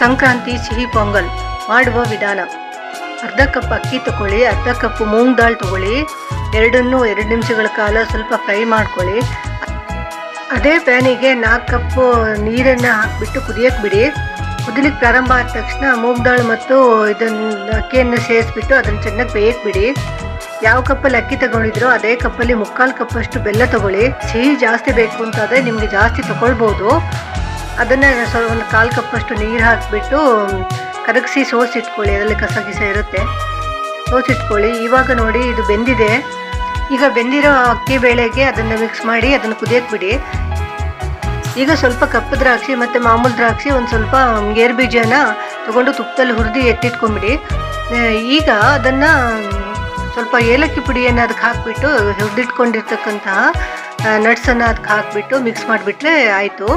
ಸಂಕ್ರಾಂತಿ ಸಿಹಿ ಪೊಂಗಲ್ ಮಾಡುವ ವಿಧಾನ. ಅರ್ಧ ಕಪ್ ಅಕ್ಕಿ ತಗೊಳ್ಳಿ, ಅರ್ಧ ಕಪ್ ಮೂಂಗ್ ದಾಲ್ ತಗೊಳ್ಳಿ. ಎರಡನ್ನೂ 2 ನಿಮಿಷಗಳ ಕಾಲ ಸ್ವಲ್ಪ ಫ್ರೈ ಮಾಡ್ಕೊಳ್ಳಿ. ಅದೇ ಪ್ಯಾನಿಗೆ 4 ಕಪ್ ನೀರನ್ನು ಹಾಕಿಬಿಟ್ಟು ಕುದಿಯಕ್ಕೆ ಬಿಡಿ. ಕುದಿಲಿಕ್ಕೆ ಪ್ರಾರಂಭ ಆದ ತಕ್ಷಣ ಮೂಂಗ್ ದಾಲ್ ಮತ್ತು ಅಕ್ಕಿಯನ್ನು ಸೇರಿಸ್ಬಿಟ್ಟು ಅದನ್ನು ಚೆನ್ನಾಗಿ ಬೇಯಕ್ಕೆ ಬಿಡಿ. ಯಾವ ಕಪ್ಪಲ್ಲಿ ಅಕ್ಕಿ ತಗೊಂಡಿದ್ರೋ ಅದೇ ಕಪ್ಪಲ್ಲಿ 3/4 ಕಪ್ಪಷ್ಟು ಬೆಲ್ಲ ತಗೊಳ್ಳಿ. ಸಿಹಿ ಜಾಸ್ತಿ ಬೇಕು ಅಂತಾದರೆ ನಿಮಗೆ ಜಾಸ್ತಿ ತಗೊಳ್ಬೋದು. ಅದನ್ನು ಸ್ವಲ್ಪ ಒಂದು 1/4 ಕಪ್ಪಷ್ಟು ನೀರು ಹಾಕಿಬಿಟ್ಟು ಕರಗಿಸಿ ಸೋಸಿಟ್ಕೊಳ್ಳಿ. ಅದರಲ್ಲಿ ಕಸ ಇರುತ್ತೆ, ಸೋಸಿಟ್ಕೊಳ್ಳಿ. ಇವಾಗ ನೋಡಿ ಇದು ಬೆಂದಿದೆ. ಈಗ ಬೆಂದಿರೋ ಅಕ್ಕಿ ಬೇಳೆಗೆ ಅದನ್ನು ಮಿಕ್ಸ್ ಮಾಡಿ ಅದನ್ನು ಕುದಿಯಕ್ಕೆ ಬಿಡಿ. ಈಗ ಸ್ವಲ್ಪ ಕಪ್ಪು ದ್ರಾಕ್ಷಿ ಮತ್ತು ಮಾಮೂಲು ದ್ರಾಕ್ಷಿ, ಒಂದು ಸ್ವಲ್ಪ ಗೇರು ಬೀಜನ ತೊಗೊಂಡು ತುಪ್ಪದಲ್ಲಿ ಹುರಿದು ಎತ್ತಿಟ್ಕೊಂಬಿಡಿ. ಈಗ ಅದನ್ನು ಸ್ವಲ್ಪ ಏಲಕ್ಕಿ ಪುಡಿಯನ್ನು ಅದಕ್ಕೆ ಹಾಕಿಬಿಟ್ಟು ಹುರಿದಿಟ್ಕೊಂಡಿರ್ತಕ್ಕಂತಹ ನಟ್ಸನ್ನು ಅದಕ್ಕೆ ಹಾಕಿಬಿಟ್ಟು ಮಿಕ್ಸ್ ಮಾಡಿಬಿಟ್ರೆ ಆಯಿತು.